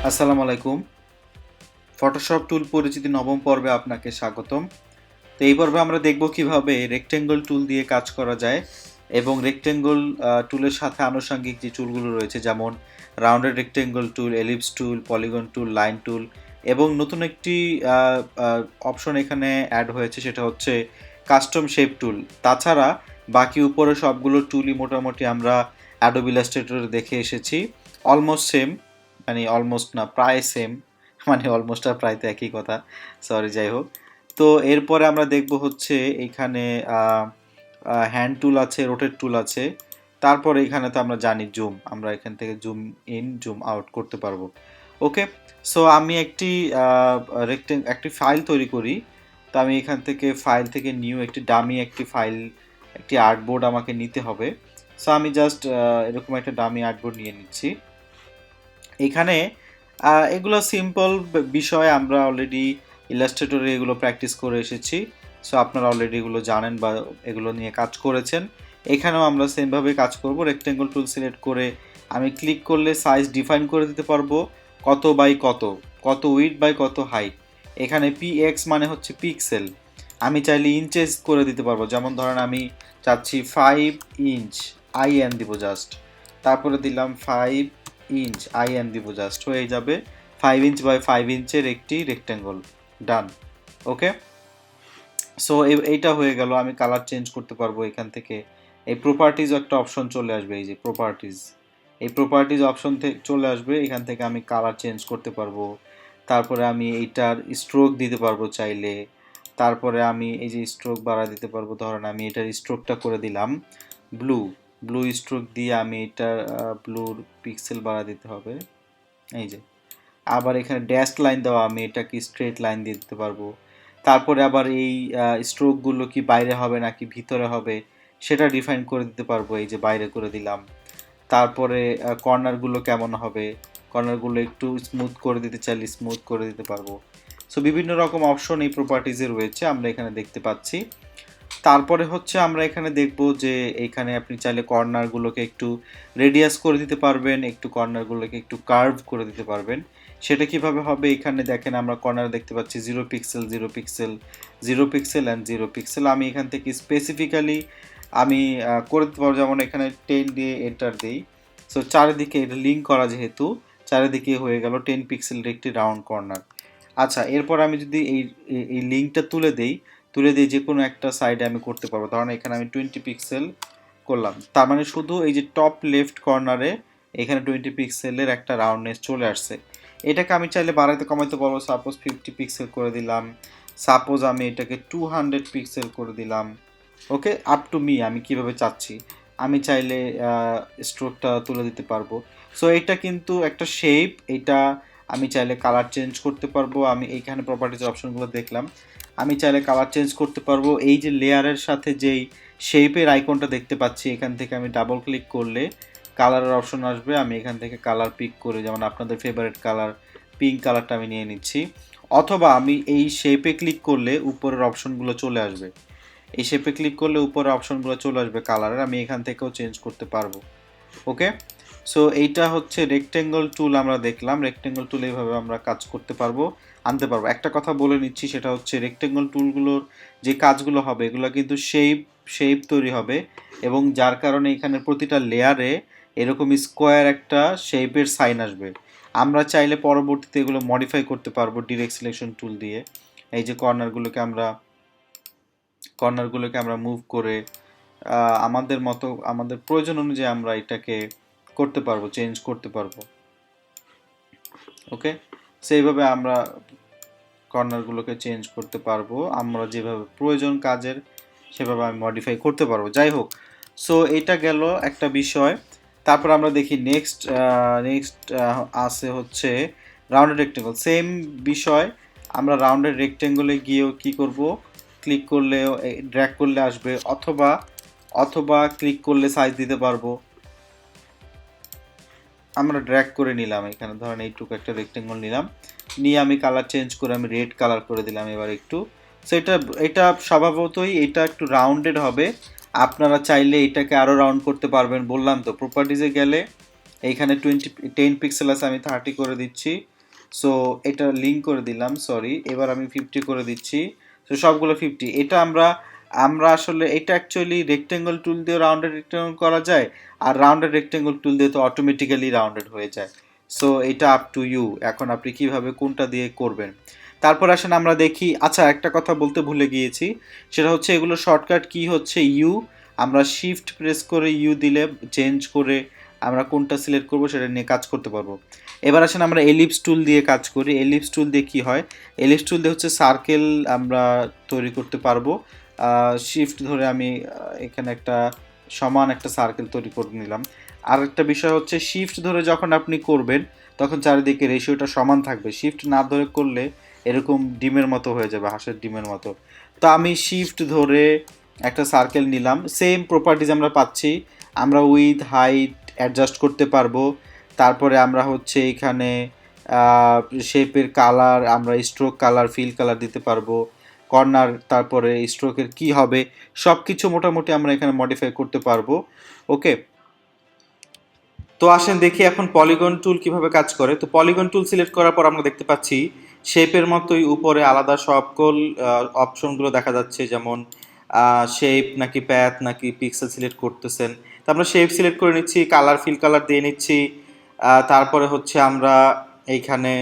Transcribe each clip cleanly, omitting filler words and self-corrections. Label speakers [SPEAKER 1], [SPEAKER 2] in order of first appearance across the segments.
[SPEAKER 1] আসসালামু আলাইকুম। ফটোশপ টুল পরিচিতি নবম পর্বে আপনাকে স্বাগতম। তো এই পর্বে আমরা দেখব কিভাবে রেক্টেঙ্গল টুল দিয়ে কাজ করা যায় এবং রেক্টেঙ্গল টুলের সাথে আনুষঙ্গিক যে টুলগুলো রয়েছে যেমন রাউন্ডেড রেক্টেঙ্গল টুল, এলিপস টুল, পলিগন টুল, লাইন টুল এবং নতুন একটি অপশন এখানে অ্যাড হয়েছে, সেটা হচ্ছে কাস্টম শেপ টুল। তাছাড়া বাকি উপরে সবগুলো টুলই মোটামুটি আমরা অ্যাডোবি ইলাস্ট্রেটরে দেখে এসেছি। অলমোস্ট সেম, মানে অলমোস্ট না, প্রায় সেম, মানে অলমোস্ট আর প্রায় তো একই কথা, সরি, যাই হোক। তো এরপরে আমরা দেখব হচ্ছে এখানে হ্যান্ড টুল আছে, রোটেট টুল আছে। তারপরে এখানে তো আমরা জানি জুম, আমরা এখান থেকে জুম ইন জুম আউট করতে পারবো। ওকে, সো আমি একটি ফাইল তৈরি করি। তো আমি এখান থেকে ফাইল থেকে নিউ একটি ডামি একটি ফাইল, একটি আর্টবোর্ড আমাকে নিতে হবে। সো আমি জাস্ট এরকম একটা ডামি আর্টবোর্ড নিয়ে নিচ্ছি। এখানে এগুলো সিম্পল বিষয়, আমরা অলরেডি ইলাস্ট্রেটরে এগুলো প্র্যাকটিস করে এসেছি। সো আপনারা অলরেডি এগুলো জানেন বা এগুলো নিয়ে কাজ করেছেন। এখানেও আমরা সেমভাবে কাজ করব। রেক্টেঙ্গল টুল সিলেক্ট করে আমি ক্লিক করলে সাইজ ডিফাইন করে দিতে পারবো, কত বাই কত, কত উইড বাই কত হাইট। এখানে PX মানে হচ্ছে পিক্সেল, আমি চাইলে ইঞ্চেস করে দিতে পারবো। যেমন ধরেন আমি চাচ্ছি 5 ইঞ্চ, IN দিব জাস্ট, তারপরে দিলাম 5 ইঞ্চ, IN দিব জাস্ট, হয়ে যাবে 5 ইঞ্চ বাই 5 ইঞ্চের একটি রেক্টেঙ্গল। ডান। ওকে, সো এইটা হয়ে গেল। আমি কালার চেঞ্জ করতে পারবো এখান থেকে। এই প্রপার্টিজ একটা অপশন চলে আসবে, এই যে প্রপার্টিজ, এই প্রপার্টিজ অপশন থেকে চলে আসবে। এখান থেকে আমি কালার চেঞ্জ করতে পারবো। তারপরে আমি এইটার স্ট্রোক দিতে পারবো চাইলে। তারপরে আমি এই যে স্ট্রোক বাড়া দিতে পারবো। ধরেন আমি এটার স্ট্রোকটা করে দিলাম ব্লু, ব্লু স্ট্রোক দিয়ে আমি এটার ব্লুর পিক্সেল বাড়া দিতে হবে, এই যে। আবার এখানে ড্যাশ লাইন দেওয়া, আমি এটাকে স্ট্রেট লাইন দিয়ে দিতে পারবো। তারপরে আবার এই স্ট্রোকগুলো কি বাইরে হবে নাকি ভিতরে হবে সেটা ডিফাইন করে দিতে পারবো, এই যে বাইরে করে দিলাম। তারপরে কর্নারগুলো কেমন হবে, কর্নারগুলো একটু স্মুথ করে দিতে চাইলে স্মুথ করে দিতে পারবো। সো বিভিন্ন রকম অপশন এই প্রপার্টিজে রয়েছে, আমরা এখানে দেখতে পাচ্ছি। তারপরে হচ্ছে আমরা এখানে দেখব যে এখানে আপনি চাইলে কর্নারগুলোকে একটু রেডিয়াস করে দিতে পারবেন, একটু কর্নারগুলোকে একটু কার্ভ করে দিতে পারবেন। সেটা কিভাবে হবে, এখানে দেখেন আমরা কর্নার দেখতে পাচ্ছি 0 pixel, 0 pixel, 0 pixel and 0 pixel. আমি এখান থেকে স্পেসিফিক্যালি আমি করে দিতে পারবো। যেমন এখানে 10 দিয়ে এন্টার দিই। সো চারিদিকে এটা লিঙ্ক করা, যেহেতু চারিদিকে হয়ে গেল 10 পিক্সেলের একটি রাউন্ড কর্নার। আচ্ছা, এরপর আমি যদি এই লিঙ্কটা তুলে দিয়ে যে কোনো একটা সাইডে আমি করতে পারবো। ধরেন এখানে আমি 20 পিক্সেল করলাম, তার মানে শুধু এই যে টপ লেফট কর্নারে এখানে 20 পিক্সেলের একটা রাউন্ডনেস চলে আসছে। এটাকে আমি চাইলে বাড়াইতে কমাইতে পারবো। সাপোজ 50 পিক্সেল করে দিলাম, সাপোজ আমি এটাকে 200 পিক্সেল করে দিলাম। ওকে, আপ টু মি, আমি কিভাবে চাচ্ছি। আমি চাইলে স্ট্রোকটা তুলে দিতে পারবো। সো এটা কিন্তু একটা শেপ, এটা আমি চাইলে কালার চেঞ্জ করতে পারবো। আমি এইখানে প্রপার্টিজ অপশনগুলো দেখলাম, আমি চাইলে কালার চেঞ্জ করতে পারবো। এই যে লেয়ারের সাথে যেই শেপের আইকনটা দেখতে পাচ্ছি, এখান থেকে আমি ডাবল ক্লিক করলে কালারের অপশন আসবে। আমি এখান থেকে কালার পিক করে, যেমন আপনাদের ফেভারিট কালার পিঙ্ক কালারটা আমি নিয়ে নিচ্ছি। অথবা আমি এই শেপে ক্লিক করলে উপরের অপশনগুলো চলে আসবে, এই শেপে ক্লিক করলে উপরের অপশনগুলো চলে আসবে কালারের, আমি এখান থেকেও চেঞ্জ করতে পারবো। ওকে, সো এইটা হচ্ছে রেক্টেঙ্গল টুল। আমরা দেখলাম রেক্টেঙ্গল টুল এইভাবে আমরা কাজ করতে পারবো, আনতে পারবো। একটা কথা বলে নিচ্ছি, সেটা হচ্ছে রেক্টেঙ্গল টুলগুলোর যে কাজগুলো হবে এগুলো কিন্তু শেপ তৈরি হবে, এবং যার কারণে এখানে প্রতিটা লেয়ারে এরকম স্কোয়ার একটা শেপের সাইন আসবে। আমরা চাইলে পরবর্তীতে এগুলো মডিফাই করতে পারবো ডিরেক্ট সিলেকশন টুল দিয়ে। এই যে কর্নারগুলোকে আমরা মুভ করে আমাদের মতো, আমাদের প্রয়োজন অনুযায়ী আমরা এটাকে করতে পারবো, চেঞ্জ করতে পারবো। ওকে, সেইভাবে আমরা কর্নারগুলোকে চেঞ্জ করতে পারবো, আমরা যেভাবে প্রয়োজন কাজের সেভাবে আমি মডিফাই করতে পারবো। যাই হোক, সো এটা গেল একটা বিষয়। তারপর আমরা দেখি নেক্সট আছে হচ্ছে রাউন্ডেড রেক্টেঙ্গল। সেম বিষয়, আমরা রাউন্ডেড রেক্টেঙ্গলে গিয়েও কি করব, ক্লিক করলে ড্র্যাগ করলে আসবে, অথবা ক্লিক করলে সাইজ দিতে পারবো। আমরা ড্র্যাগ করে নিলাম, এখানে ধরেন এইটুকু একটা রেক্টেঙ্গল নিলাম, নিয়ে আমি কালার চেঞ্জ করে আমি রেড কালার করে দিলাম এবার একটু। সো এটা স্বভাবতই এটা একটু রাউন্ডেড হবে। আপনারা চাইলে এটাকে আরও রাউন্ড করতে পারবেন। বললাম তো প্রপার্টিজে গেলে এইখানে 10 পিক্সেল আছে, আমি 30 করে দিচ্ছি। সো এটা লিঙ্ক করে দিলাম, সরি। এবার আমি 50 করে দিচ্ছি। সো সবগুলো 50। এটা আমরা আমরা আসলে এটা অ্যাকচুয়ালি রেক্টেঙ্গল টুল দিয়ে রাউন্ডেড রেক্টেঙ্গল করা যায়, আর রাউন্ডেড রেক্টেঙ্গল টুল দিয়ে তো অটোমেটিক্যালি রাউন্ডেড হয়ে যায়। সো এটা আপ টু ইউ, এখন আপনি কিভাবে কোনটা দিয়ে করবেন। তারপর আসেন আমরা দেখি, আচ্ছা একটা কথা বলতে ভুলে গিয়েছি, সেটা হচ্ছে এগুলো শর্টকাট কি হচ্ছে ইউ। আমরা শিফট প্রেস করে ইউ দিলে চেঞ্জ করে আমরা কোনটা সিলেক্ট করব সেটা নিয়ে কাজ করতে পারবো। এবার আসেন আমরা এলিপস টুল দিয়ে কাজ করি। এলিপস টুল দিয়ে কি হয়, এলিপস টুল দিয়ে হচ্ছে সার্কেল আমরা তৈরি করতে পারবো। শিফট ধরে আমি এখানে একটা সমান একটা সার্কেল তৈরি করে নিলাম। আর একটা বিষয় হচ্ছে শিফট ধরে যখন আপনি করবেন তখন চারিদিকে রেশিওটা সমান থাকবে, শিফট না ধরে করলে এরকম ডিমের মতো হয়ে যাবে, হাঁসের ডিমের মতো। তো আমি শিফট ধরে একটা সার্কেল নিলাম, সেম প্রপার্টিজ আমরা পাচ্ছি। আমরা উইথ হাইট অ্যাডজাস্ট করতে পারবো। তারপরে আমরা হচ্ছে এখানে শেপের কালার, আমরা স্ট্রোক কালার, ফিল কালার দিতে পারবো, কর্নার, তারপরে স্ট্রোকের কি হবে সব কিছু মোটামুটি আমরা এখানে মডিফাই করতে পারবো। ওকে, তো আসেন দেখি এখন পলিগন টুল কিভাবে কাজ করে। তো পলিগন টুল সিলেক্ট করার পর আমরা দেখতে পাচ্ছি শেপের মতোই উপরে আলাদা সকল অপশনগুলো দেখা যাচ্ছে, যেমন শেপ নাকি প্যাথ নাকি পিক্সেল সিলেক্ট করতেছেন। তো আমরা শেপ সিলেক্ট করে নিচ্ছি, কালার ফিল কালার দিয়ে নিচ্ছি। তারপরে হচ্ছে আমরা এইখানে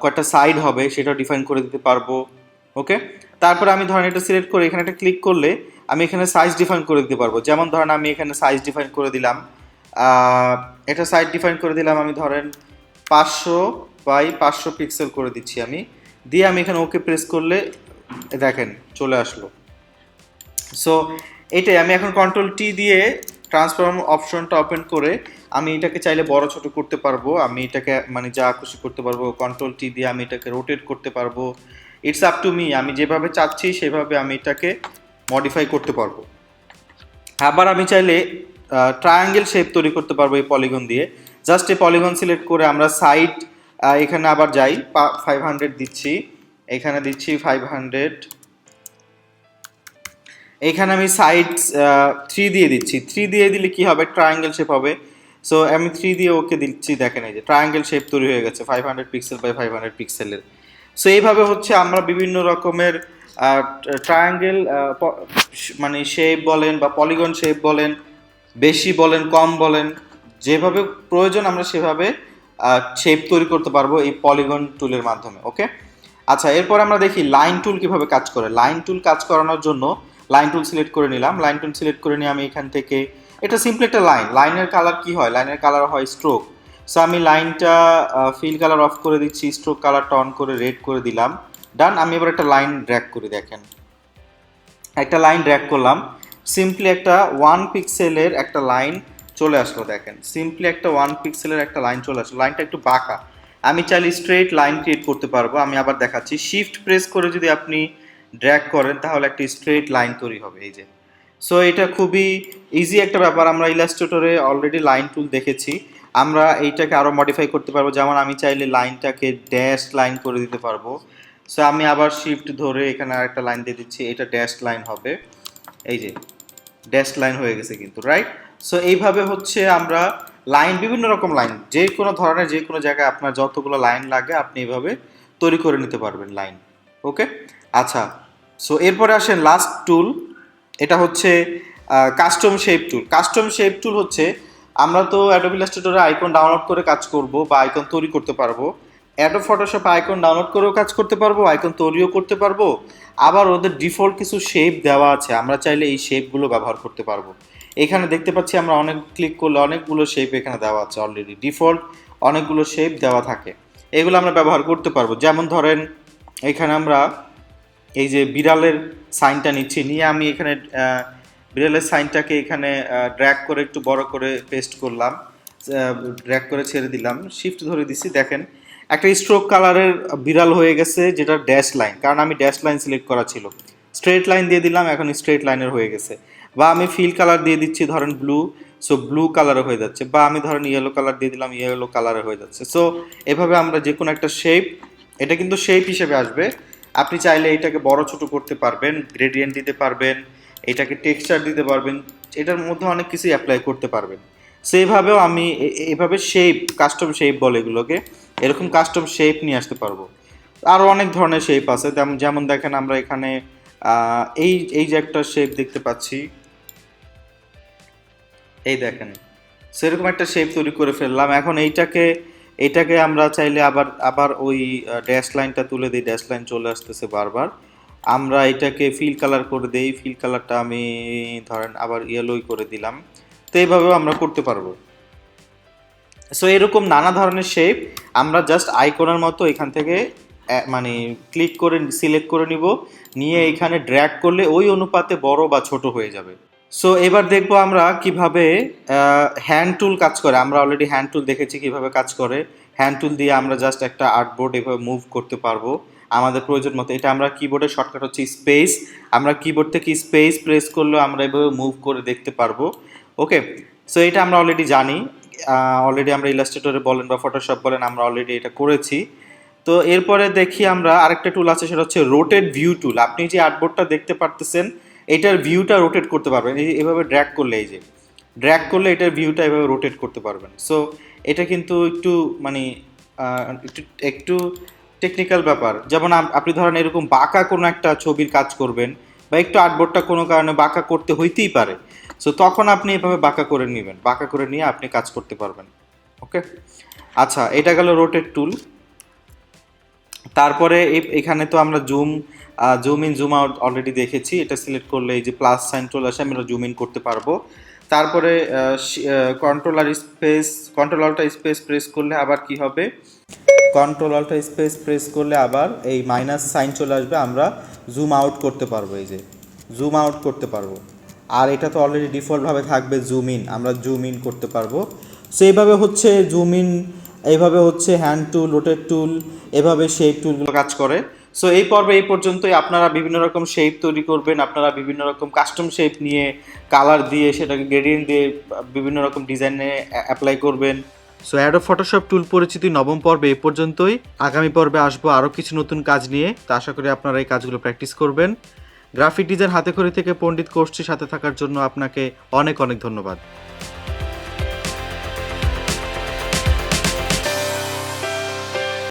[SPEAKER 1] কয়টা সাইড হবে সেটা ডিফাইন করে দিতে পারবো। ওকে, তারপরে আমি ধরেন এটা সিলেক্ট করে এখানে একটা ক্লিক করলে আমি এখানে সাইজ ডিফাইন করে দিতে পারবো। যেমন ধরেন আমি এখানে সাইজ ডিফাইন করে দিলাম, এটা সাইজ ডিফাইন করে দিলাম, আমি ধরেন 500 × 500 পিক্সেল করে দিচ্ছি আমি, দিয়ে আমি এখানে ওকে প্রেস করলে দেখেন চলে আসলো। সো এটাই আমি এখন কন্ট্রোল টি দিয়ে ট্রান্সফর্ম অপশনটা ওপেন করে আমি এটাকে চাইলে বড় ছোট করতে পারবো, আমি এটাকে মানে যা খুশি করতে পারবো। কন্ট্রোল টি দিয়ে আমি এটাকে রোটেট করতে পারবো। ইটস আপ টু মি, আমি যেভাবে চাচ্ছি সেভাবে আমি এটাকে মডিফাই করতে পারবো। আবার আমি চাইলে ট্রায়াঙ্গেল শেপ তৈরি করতে পারবো এই পলিগন দিয়ে। জাস্ট এই পলিগন সিলেক্ট করে আমরা সাইড এখানে আবার যাই, 500 দিচ্ছি, এখানে দিচ্ছি 500, এখানে আমি সাইড 3 দিয়ে দিচ্ছি। 3 দিয়ে দিলে কি হবে, ট্রায়াঙ্গেল শেপ হবে। সো আমি 3 দিয়ে ওকে দিচ্ছি, দেখেন এই যে ট্রায়াঙ্গেল শেপ তৈরি হয়ে গেছে 500 পিক্সেল বাই 500 পিক্সেলের। সো এইভাবে হচ্ছে আমরা বিভিন্ন রকমের ট্রায়াঙ্গেল মানে শেপ বলেন বা পলিগন শেপ বলেন, বেশি বলেন কম বলেন, যেভাবে প্রয়োজন আমরা সেভাবে শেপ তৈরি করতে পারবো এই পলিগন টুলের মাধ্যমে। ওকে, আচ্ছা এরপর আমরা দেখি লাইন টুল কিভাবে কাজ করে। লাইন টুল কাজ করানোর জন্য লাইন টুল সিলেক্ট করে নিলাম। লাইন টুল সিলেক্ট করে নিয়ে আমি এখান থেকে, এটা সিম্পলি একটা লাইন, লাইনের কালার কি হয়, লাইনের কালার হয় স্ট্রোক। সো আমি লাইনটা ফিল কালার অফ করে দিচ্ছি, স্ট্রোক কালারটা অন করে রেড করে দিলাম, ডান। আমি এবার একটা লাইন ড্র্যাগ করি, দেখেন একটা লাইন ড্র্যাগ করলাম, সিম্পলি একটা 1 পিক্সেলের একটা লাইন চলে আসলো, দেখেন সিম্পলি একটা 1 পিক্সেলের একটা লাইন চলে আসলো। লাইনটা একটু বাঁকা, আমি চাইলে স্ট্রেট লাইন ক্রিয়েট করতে পারবো। আমি আবার দেখাচ্ছি, শিফট প্রেস করে যদি আপনি ড্র্যাগ করেন তাহলে একটা স্ট্রেট লাইন তৈরি হবে, এই যে। সো এটা খুবই ইজি একটা ব্যাপার, আমরা ইলাস্ট্রেটরে অলরেডি লাইন টুল দেখেছি। আমরা এইটাকে আরও মডিফাই করতে পারবো, যেমন আমি চাইলে লাইনটাকে ড্যাশ লাইন করে দিতে পারবো। সো আমি আবার শিফট ধরে এখানে আরেকটা লাইন দিয়ে দিচ্ছি, এটা ড্যাশ লাইন হবে, এই যে ড্যাশ লাইন হয়ে গেছে কিন্তু, রাইট। সো এইভাবে হচ্ছে আমরা লাইন, বিভিন্ন রকম লাইন, যে কোনো ধরনের যে কোনো জায়গায় আপনার যতগুলো লাইন লাগে আপনি এইভাবে তৈরি করে নিতে পারবেন লাইন। ওকে, আচ্ছা। সো এরপরে আসেন লাস্ট টুল, এটা হচ্ছে কাস্টম শেপ টুল। কাস্টম শেপ টুল হচ্ছে, আমরা তো অ্যাডোব ইলাস্ট্রেটরে আইকন ডাউনলোড করে কাজ করব বা আইকন তৈরি করতে পারবো। অ্যাডোব ফটোশপে আইকন ডাউনলোড করেও কাজ করতে পারবো, আইকন তৈরিও করতে পারবো। আবার ওদের ডিফল্ট কিছু শেপ দেওয়া আছে, আমরা চাইলে এই শেপগুলো ব্যবহার করতে পারবো। এখানে দেখতে পাচ্ছি আমরা অনেক ক্লিক করলে অনেকগুলো শেপ এখানে দেওয়া আছে, অলরেডি ডিফল্ট অনেকগুলো শেপ দেওয়া থাকে, এগুলো আমরা ব্যবহার করতে পারবো। যেমন ধরেন এখানে আমরা এই যে বিড়ালের সাইনটা নিচ্ছি, নিয়ে আমি এখানে বিড়ালের সাইনটাকে এখানে ড্র্যাগ করে একটু বড় করে পেস্ট করলাম, ড্র্যাগ করে ছেড়ে দিলাম, শিফট ধরে দিছি, দেখেন একটা স্ট্রোক কালারের বিড়াল হয়ে গেছে, যেটা ড্যাশ লাইন, কারণ আমি ড্যাশ লাইন সিলেক্ট করা ছিল। স্ট্রেট লাইন দিয়ে দিলাম, এখন স্ট্রেট লাইনের হয়ে গেছে। বা আমি ফিল কালার দিয়ে দিচ্ছি ধরেন ব্লু, সো ব্লু কালারে হয়ে যাচ্ছে। বা আমি ধরেন ইয়েলো কালার দিয়ে দিলাম, ইয়েলো কালারে হয়ে যাচ্ছে। সো এভাবে আমরা যে কোনো একটা শেপ, এটা কিন্তু শেপ হিসেবে আসবে, আপনি চাইলে এটাকে বড় ছোট করতে পারবেন, গ্রেডিয়েন্ট দিতে পারবেন, এটাকে টেক্সচার দিতে পারবেন, এটার মধ্যে অনেক কিছুই অ্যাপ্লাই করতে পারবেন। সেইভাবেও আমি এভাবে শেপ, কাস্টম শেপ বলে এগুলোকে, এরকম কাস্টম শেপ নিয়ে আসতে পারবো। আরও অনেক ধরনের শেপ আছে, যেমন যেমন দেখেন আমরা এখানে এই এই যে একটা শেপ দেখতে পাচ্ছি, এই দেখেন সেরকম একটা শেপ তৈরি করে ফেললাম। এখন এইটাকে আমরা চাইলে আবার আবার ওই ড্যাশ লাইনটা তুলে দিই, ড্যাশ লাইন চলে আসতেছে বারবার। আমরা এটাকে ফিল কালার করে দেই, ফিল কালারটা আমি ধরেন আবার ইয়েলোই করে দিলাম। তো এইভাবেও আমরা করতে পারবো। সো এরকম নানা ধরনের শেপ আমরা জাস্ট আইকনের মতো এখান থেকে মানে ক্লিক করে সিলেক্ট করে নিব, নিয়ে এখানে ড্র্যাগ করলে ওই অনুপাতে বড় বা ছোট হয়ে যাবে। সো এবার দেখবো আমরা কিভাবে হ্যান্ড টুল কাজ করে। আমরা অলরেডি হ্যান্ড টুল দেখেছি কিভাবে কাজ করে। হ্যান্ড টুল দিয়ে আমরা জাস্ট একটা আর্টবোর্ড এভাবে মুভ করতে পারবো আমাদের প্রয়োজন মতো। এটা আমরা কিবোর্ডের শর্টকাট হচ্ছে স্পেস, আমরা কিবোর্ড থেকে স্পেস প্রেস করলেও আমরা এভাবে মুভ করে দেখতে পারবো। ওকে, সো এটা আমরা অলরেডি জানি, অলরেডি আমরা ইলাস্ট্রেটরে বলেন বা ফটোশপ বলেন আমরা অলরেডি এটা করেছি। তো এরপরে দেখি আমরা আরেকটা টুল আছে, সেটা হচ্ছে রোটেট ভিউ টুল। আপনি যে আর্টবোর্ডটা দেখতে পারতেছেন এটার ভিউটা রোটেট করতে পারবেন, এই এভাবে ড্র্যাগ করলে, এই যে ড্র্যাগ করলে এটার ভিউটা এভাবে রোটেট করতে পারবেন। সো এটা কিন্তু একটু মানে একটু একটু টেকনিক্যাল ব্যাপার। যেমন আপনি ধরেন এরকম বাঁকা কোনো একটা ছবির কাজ করবেন বা একটু আর্টবোর্ডটা কোনো কারণে বাঁকা করতে হইতেই পারে, সো তখন আপনি এভাবে বাঁকা করে নেবেন, বাঁকা করে নিয়ে আপনি কাজ করতে পারবেন। ওকে, আচ্ছা এটা গেল রোটেট টুল। তারপরে এখানে তো আমরা zoom in zoom out already দেখেছি। এটা সিলেক্ট করলে এই যে প্লাস সাইন চলে আসে, আমরা জুম ইন করতে পারবো। তারপরে কন্ট্রোল আল্টা স্পেস প্রেস করলে আবার কি হবে, কন্ট্রোল আল্টা স্পেস প্রেস করলে আবার এই মাইনাস সাইন চলে আসবে, আমরা জুম আউট করতে পারবো, এই যে জুম আউট করতে পারবো। আর এটা তো অলরেডি ডিফল্টভাবে থাকবে জুম ইন, আমরা জুম ইন করতে পারবো। সো এইভাবে হচ্ছে জুম ইন, এইভাবে হচ্ছে হ্যান্ড টুল, রোটেট টুল, এভাবে শেপ টুলগুলো কাজ করে। সো এই পর্বে এই পর্যন্তই। আপনারা বিভিন্ন রকম শেপ তৈরি করবেন, আপনারা বিভিন্ন রকম কাস্টম শেপ নিয়ে কালার দিয়ে সেটাকে গ্রেডিয়েন্ট দিয়ে বিভিন্ন রকম ডিজাইনে অ্যাপ্লাই করবেন। সো অ্যাডোব ফটোশপ টুল পরিচিতি নবম পর্বে এই পর্যন্তই। আগামী পর্বে আসবো আরও কিছু নতুন কাজ নিয়ে, তো আশা করি আপনারা এই কাজগুলো প্র্যাকটিস করবেন। গ্রাফিক ডিজাইন হাতেখড়ি থেকে পণ্ডিত কোর্সটির সাথে থাকার জন্য আপনাকে অনেক অনেক ধন্যবাদ।